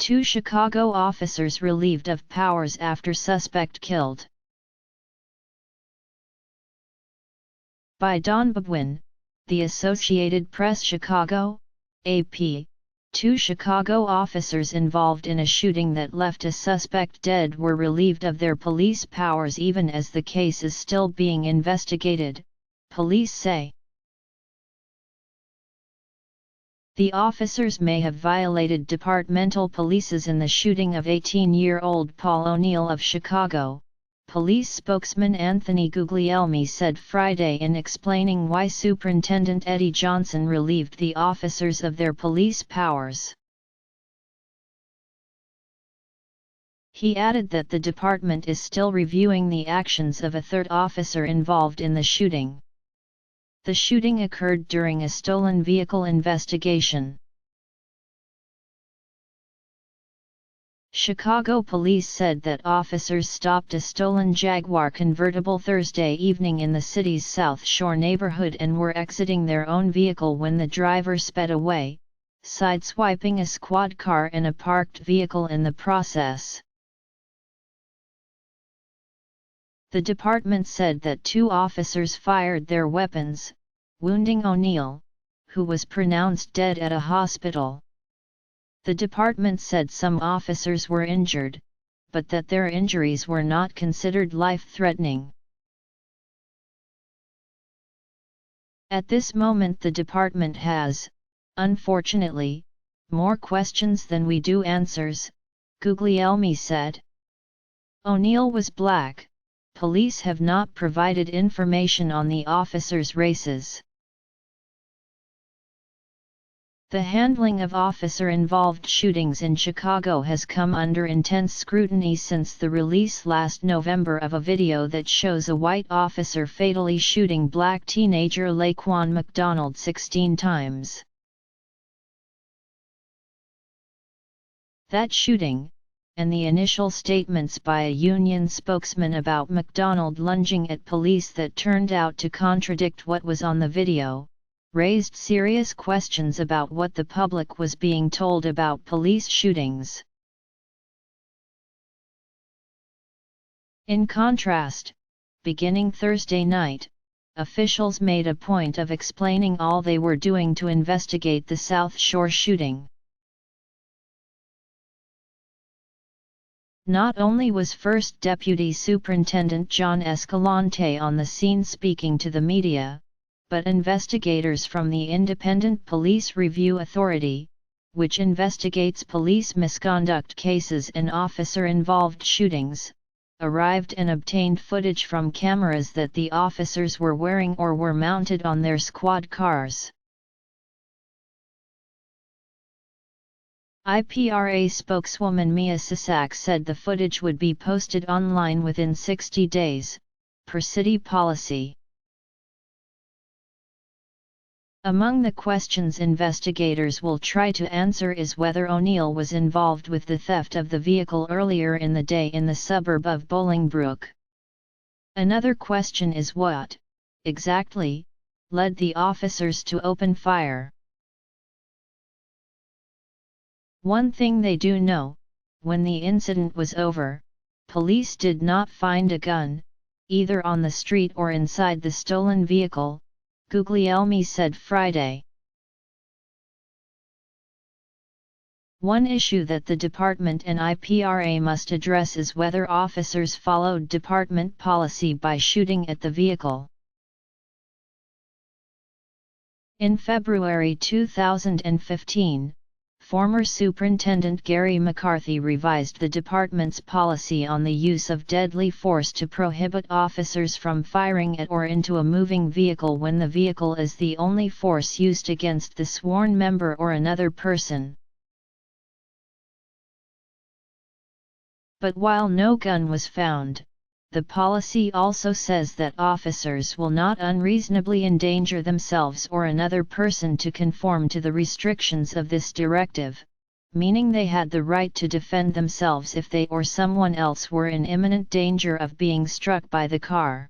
2 Chicago officers relieved of powers after suspect killed. By Don Babwin, The Associated Press. Chicago, AP. 2 Chicago officers involved in a shooting that left a suspect dead were relieved of their police powers even as the case is still being investigated, police say. The officers may have violated departmental policies in the shooting of 18-year-old Paul O'Neal of Chicago, police spokesman Anthony Guglielmi said Friday in explaining why Superintendent Eddie Johnson relieved the officers of their police powers. He added that the department is still reviewing the actions of a third officer involved in the shooting. The shooting occurred during a stolen vehicle investigation. Chicago police said that officers stopped a stolen Jaguar convertible Thursday evening in the city's South Shore neighborhood and were exiting their own vehicle when the driver sped away, sideswiping a squad car and a parked vehicle in the process. The department said that 2 officers fired their weapons, wounding O'Neal, who was pronounced dead at a hospital. The department said some officers were injured, but that their injuries were not considered life-threatening. At this moment the department has, unfortunately, more questions than we do answers, Guglielmi said. O'Neal was black. Police have not provided information on the officers' races. The handling of officer-involved shootings in Chicago has come under intense scrutiny since the release last November of a video that shows a white officer fatally shooting black teenager Laquan McDonald 16 times. That shooting, and the initial statements by a union spokesman about McDonald lunging at police that turned out to contradict what was on the video, raised serious questions about what the public was being told about police shootings. In contrast, beginning Thursday night, officials made a point of explaining all they were doing to investigate the South Shore shooting. Not only was First Deputy Superintendent John Escalante on the scene speaking to the media, but investigators from the Independent Police Review Authority, which investigates police misconduct cases and officer-involved shootings, arrived and obtained footage from cameras that the officers were wearing or were mounted on their squad cars. IPRA spokeswoman Mia Sissac said the footage would be posted online within 60 days, per city policy. Among the questions investigators will try to answer is whether O'Neal was involved with the theft of the vehicle earlier in the day in the suburb of Bolingbrook. Another question is what, exactly, led the officers to open fire. One thing they do know, when the incident was over, police did not find a gun, either on the street or inside the stolen vehicle, Guglielmi said Friday. One issue that the department and IPRA must address is whether officers followed department policy by shooting at the vehicle. In February 2015, former Superintendent Garry McCarthy revised the department's policy on the use of deadly force to prohibit officers from firing at or into a moving vehicle when the vehicle is the only force used against the sworn member or another person. But while no gun was found, the policy also says that officers will not unreasonably endanger themselves or another person to conform to the restrictions of this directive, meaning they had the right to defend themselves if they or someone else were in imminent danger of being struck by the car.